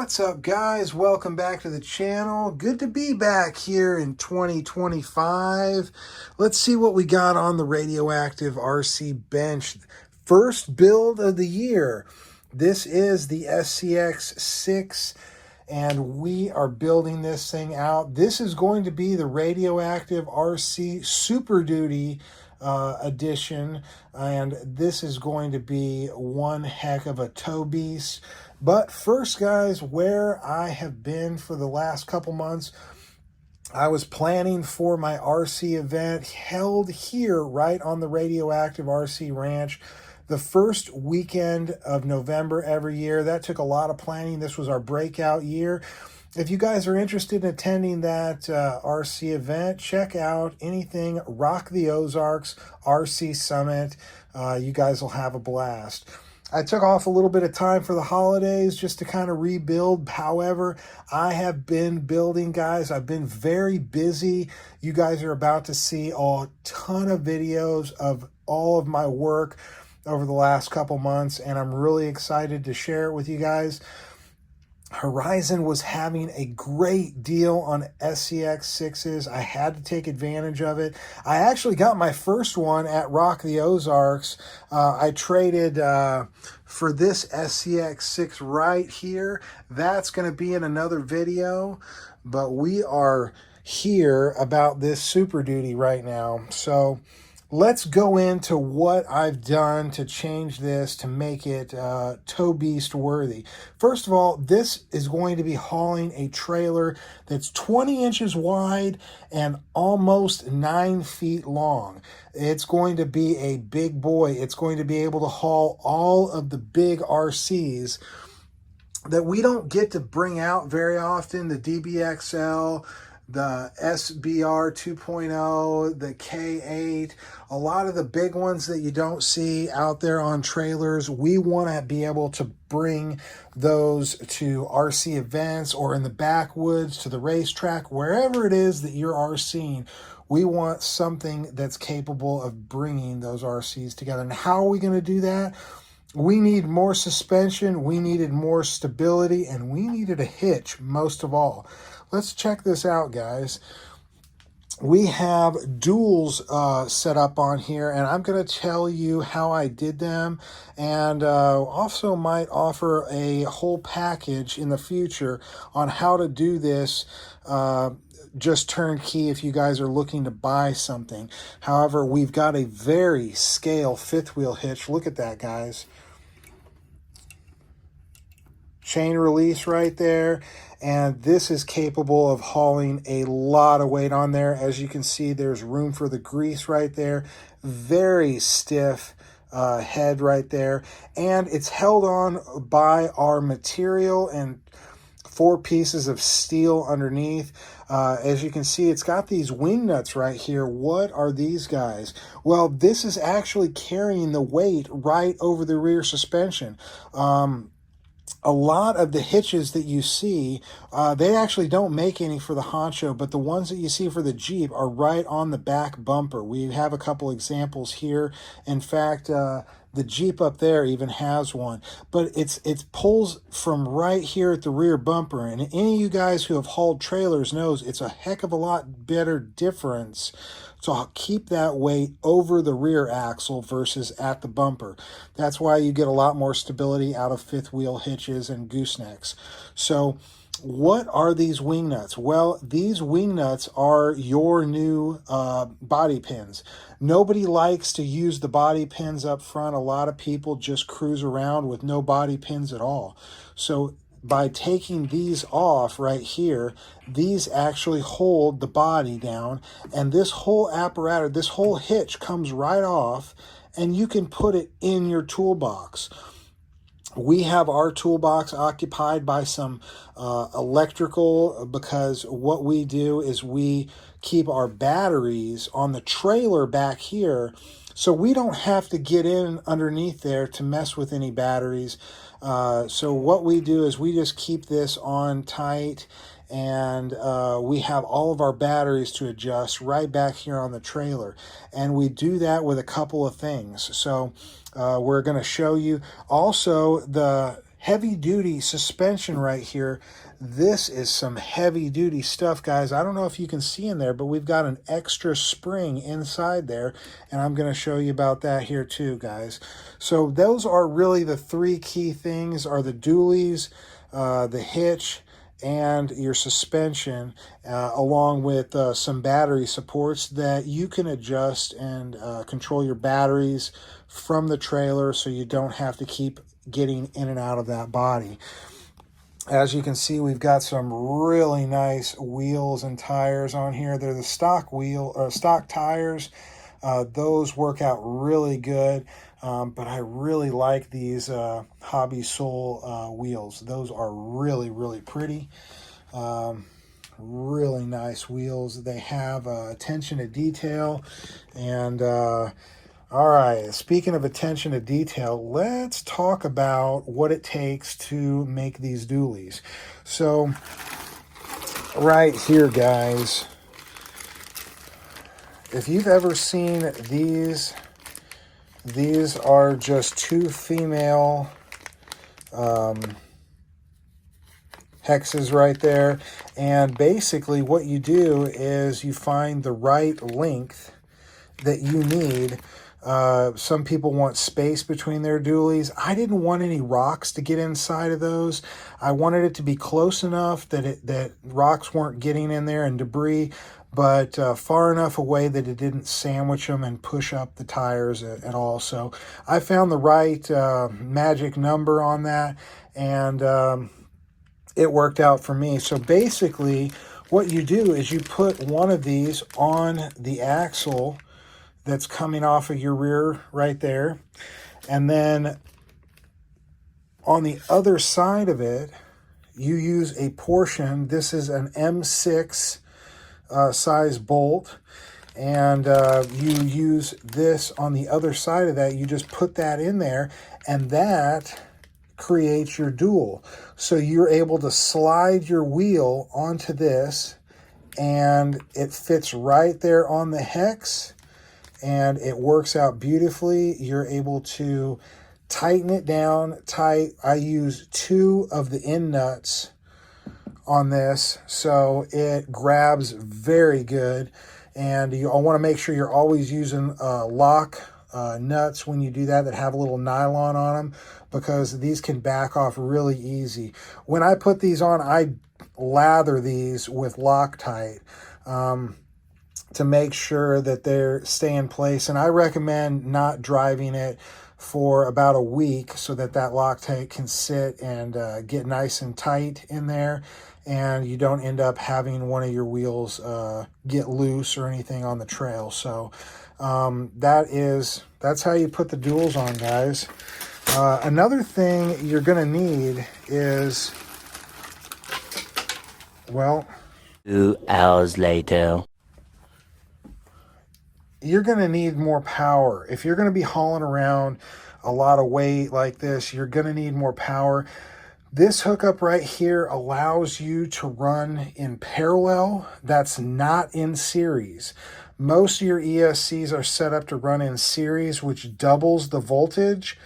What's up, guys? Welcome back to the channel. Good to be back here in 2025. Let's see what we got on the Radioactive RC bench. First build of the year. This is the SCX6, and we are building this thing out. This is going to be the Radioactive RC Super Duty edition, and this is going to be one heck of a tow beast. But first, guys, where I have been for the last couple months, I was planning for my RC event held here right on the Radioactive RC Ranch the first weekend of November every year. That took a lot of planning. This was our breakout year. If you guys are interested in attending that RC event, check out anything Rock the Ozarks RC Summit. You guys will have a blast. I took off a little bit of time for the holidays just to kind of rebuild. However, I have been building, guys. I've been very busy. You guys are about to see a ton of videos of all of my work over the last couple months, and I'm really excited to share it with you guys. Horizon was having a great deal on SCX6s. I had to take advantage of it. I actually got my first one at Rock the Ozarks. I traded for this SCX6 right here. That's going to be in another video, but we are here about this Super Duty right now. So let's go into what I've done to change this to make it tow beast worthy. First of all, this is going to be hauling a trailer that's 20 inches wide and almost 9 feet long. It's going to be a big boy. It's going to be able to haul all of the big RCs that we don't get to bring out very often, the DBXL, the SBR 2.0, the K8, a lot of the big ones that you don't see out there on trailers. We want to be able to bring those to RC events or in the backwoods, to the racetrack, wherever it is that you're RCing. We want something that's capable of bringing those RCs together. And how are we going to do that? We need more suspension, we needed more stability, and we needed a hitch most of all. Let's check this out, guys. We have duals set up on here, and I'm going to tell you how I did them, and also might offer a whole package in the future on how to do this just turnkey if you guys are looking to buy something. However, we've got a very scale fifth wheel hitch. Look at that, guys. Chain release right there, and this is capable of hauling a lot of weight on there. As you can see, there's room for the grease right there. Very stiff head right there, and it's held on by our material and 4 pieces of steel underneath. As you can see, it's got these wing nuts right here. What are these guys? Well, this is actually carrying the weight right over the rear suspension. A lot of the hitches that you see, they actually don't make any for the Honcho, but the ones that you see for the Jeep are right on the back bumper. We have a couple examples here. In fact, the Jeep up there even has one, but it pulls from right here at the rear bumper. And any of you guys who have hauled trailers knows it's a heck of a lot better difference to keep that weight over the rear axle versus at the bumper. That's why you get a lot more stability out of fifth wheel hitches and goosenecks. So what are these wing nuts? Well, these wing nuts are your new body pins. Nobody likes to use the body pins up front. A lot of people just cruise around with no body pins at all. So by taking these off right here, these actually hold the body down, and this whole apparatus, this whole hitch comes right off, and you can put it in your toolbox. We have our toolbox occupied by some electrical, because what we do is we keep our batteries on the trailer back here, so we don't have to get in underneath there to mess with any batteries. So what we do is we just keep this on tight, and we have all of our batteries to adjust right back here on the trailer. And we do that with a couple of things. So we're going to show you also the heavy duty suspension right here. This is some heavy duty stuff, guys. I don't know if you can see in there, but we've got an extra spring inside there, and I'm going to show you about that here too, guys. So those are really the three key things, are the dualies, the hitch, and your suspension, along with some battery supports that you can adjust and control your batteries from the trailer, so you don't have to keep getting in and out of that body. As you can see, we've got some really nice wheels and tires on here. They're the stock stock tires. Those work out really good, but I really like these Hobby Soul wheels. Those are really, really pretty. Really nice wheels. They have attention to detail. And all right, speaking of attention to detail, let's talk about what it takes to make these dualies. So right here, guys, if you've ever seen these are just two female hexes right there. And basically what you do is you find the right length that you need. Some people want space between their dualies. I didn't want any rocks to get inside of those. I wanted it to be close enough that rocks weren't getting in there and debris, but far enough away that it didn't sandwich them and push up the tires at all. So I found the right magic number on that, and it worked out for me. So basically what you do is you put one of these on the axle that's coming off of your rear right there. And then on the other side of it, you use a portion. This is an M6 size bolt. And you use this on the other side of that. You just put that in there, and that creates your dual. So you're able to slide your wheel onto this, and it fits right there on the hex. And it works out beautifully. You're able to tighten it down tight. I use 2 of the end nuts on this, so it grabs very good. And you want to make sure you're always using lock nuts when you do that have a little nylon on them, because these can back off really easy. When I put these on, I lather these with Loctite to make sure that they're stay in place. And I recommend not driving it for about a week so that Loctite can sit and get nice and tight in there, and you don't end up having one of your wheels get loose or anything on the trail. So that's how you put the duals on, guys. Another thing you're gonna need is, well, 2 hours later. You're going to need more power. If you're going to be hauling around a lot of weight like this, you're going to need more power. This hookup right here allows you to run in parallel. That's not in series. Most of your ESCs are set up to run in series, which doubles the voltage.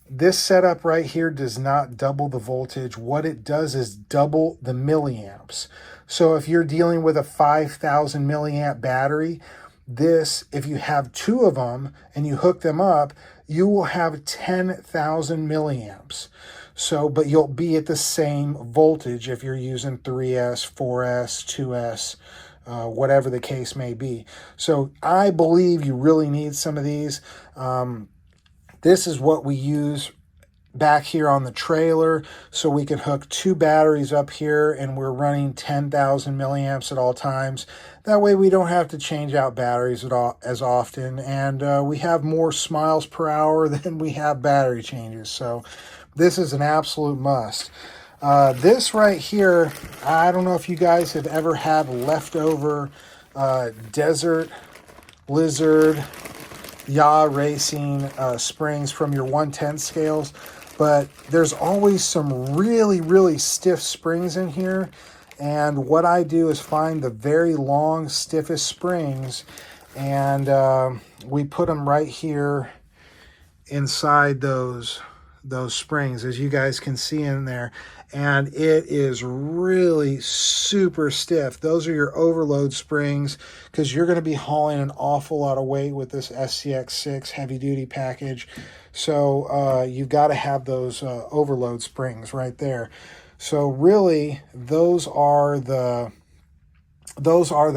This setup right here does not double the voltage. What it does is double the milliamps. So if you're dealing with a 5,000 milliamp battery, this, if you have 2 of them and you hook them up, you will have 10,000 milliamps. So, but you'll be at the same voltage if you're using 3S, 4S, 2S, whatever the case may be. So I believe you really need some of these. This is what we use back here on the trailer, so we can hook 2 batteries up here, and we're running 10,000 milliamps at all times. That way we don't have to change out batteries as often, and we have more miles per hour than we have battery changes. So this is an absolute must. This right here, I don't know if you guys have ever had leftover Desert Lizard yaw racing springs from your 1/10 scales, but there's always some really stiff springs in here. And what I do is find the very long, stiffest springs, and we put them right here inside those those springs, as you guys can see in there, and it is really super stiff. Those are your overload springs, because you're going to be hauling an awful lot of weight with this SCX6 heavy duty package. So you've got to have those overload springs right there. So really, those are the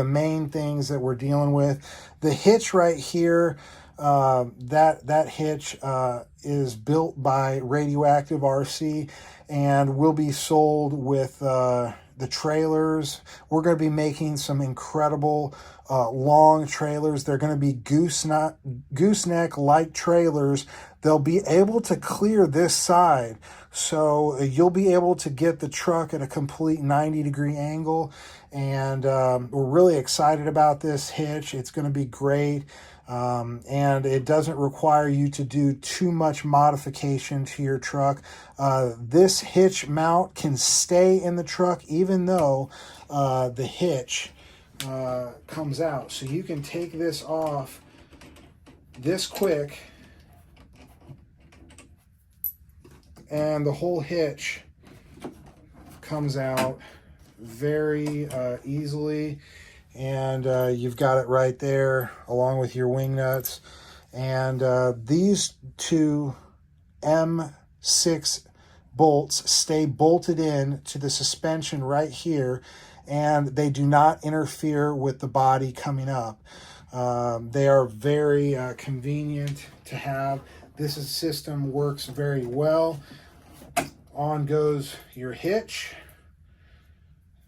main things that we're dealing with. The hitch right here, that hitch is built by Radioactive RC and will be sold with the trailers. We're going to be making some incredible long trailers. They're going to be gooseneck like trailers. They'll be able to clear this side, so you'll be able to get the truck at a complete 90-degree angle. And we're really excited about this hitch. It's going to be great. And it doesn't require you to do too much modification to your truck. This hitch mount can stay in the truck even though the hitch comes out. So you can take this off this quick, and the whole hitch comes out very easily. And you've got it right there along with your wing nuts. And these two M6 bolts stay bolted in to the suspension right here, and they do not interfere with the body coming up. They are very convenient to have. This system works very well. On goes your hitch.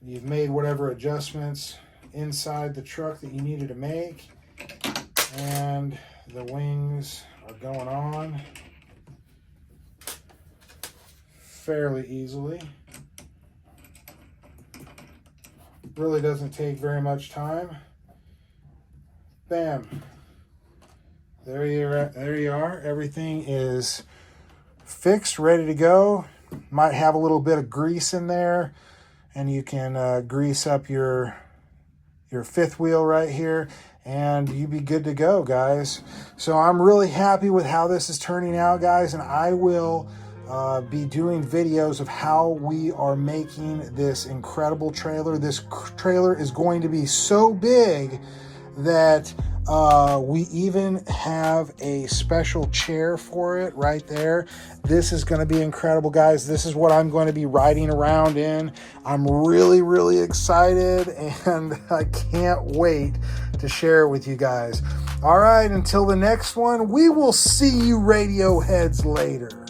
You've made whatever adjustments inside the truck that you needed to make, and the wings are going on fairly easily. Really doesn't take very much time. Bam. There you are. Everything is fixed, ready to go. Might have a little bit of grease in there, and you can grease up your fifth wheel right here, and you be good to go, guys. So I'm really happy with how this is turning out, guys, and I will be doing videos of how we are making this incredible trailer. This trailer is going to be so big that we even have a special chair for it right there. This is going to be incredible, guys. This is what I'm going to be riding around in. I'm really, really excited, and I can't wait to share it with you guys. All right, until the next one, we will see you radio heads later.